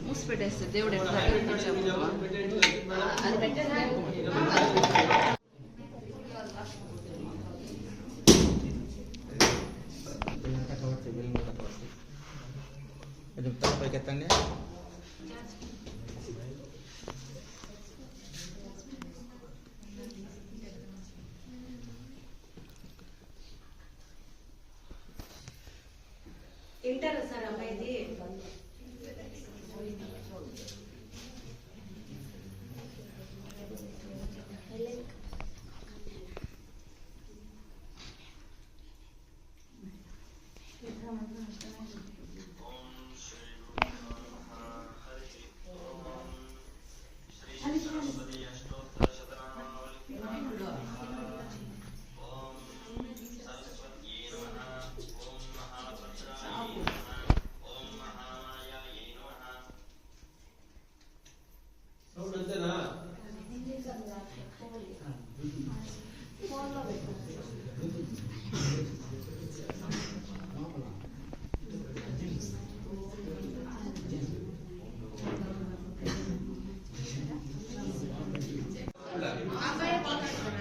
మూసి పెట్టేస్తే దేవుడు ఎట్లా అది పెట్టేదా పైకెత్తండి. ఇంటర్ సార్ అబ్బాయిది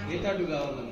గీతాడు కావాలి.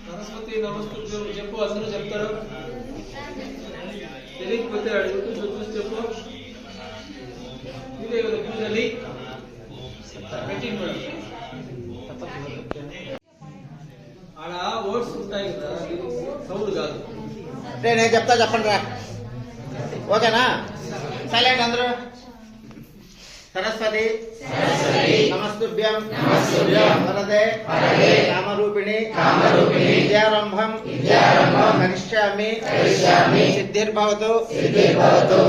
సరస్వతి నమస్తే చెప్పు, అందరూ చెప్తారు. తెలియకపోతే అడుగుతూ చూసి చెప్పు. ఇదే కదా పూజలి పెట్టింది ఆడ వర్డ్స్ ఉంటాయి కదా, సౌండ్ కాదు. నేను చెప్తా, చెప్పండి రా. ఓకేనా? సైలెంట్ అందరూ. సరస్వతి నమస్తుభ్యం వరదే కామరూపిణి విద్యారంభం కరిష్యామి సిద్ధిర్భవతు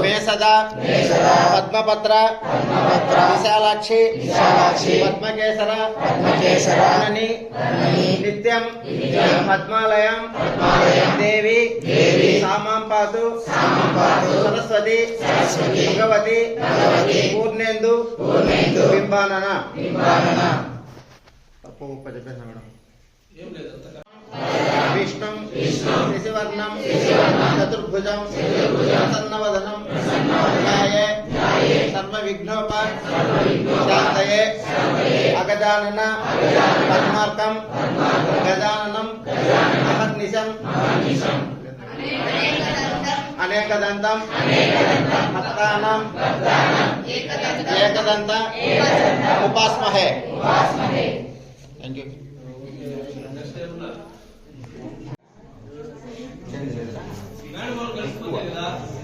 మే సదా పద్మపత్ర విశాలాక్షి పద్మకేసర నిత్యం పద్మాలయం దేవి సామాం పాతు సరస్వతి భగవతి పూర్ణేందు బింబానన. విష్ణుం శశివర్ణం చతుర్భుజం ప్రసన్నవదనం సర్వవిఘ్నోపశాంతయే అగజానన పద్మార్కం గజాననం అహర్నిశం అనేకదంతం భక్తానాం ఏకదంత ఉపాస్మహే. Thank you.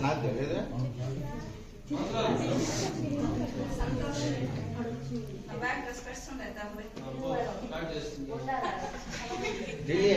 నాకు తెలియదు. ఢిల్లీ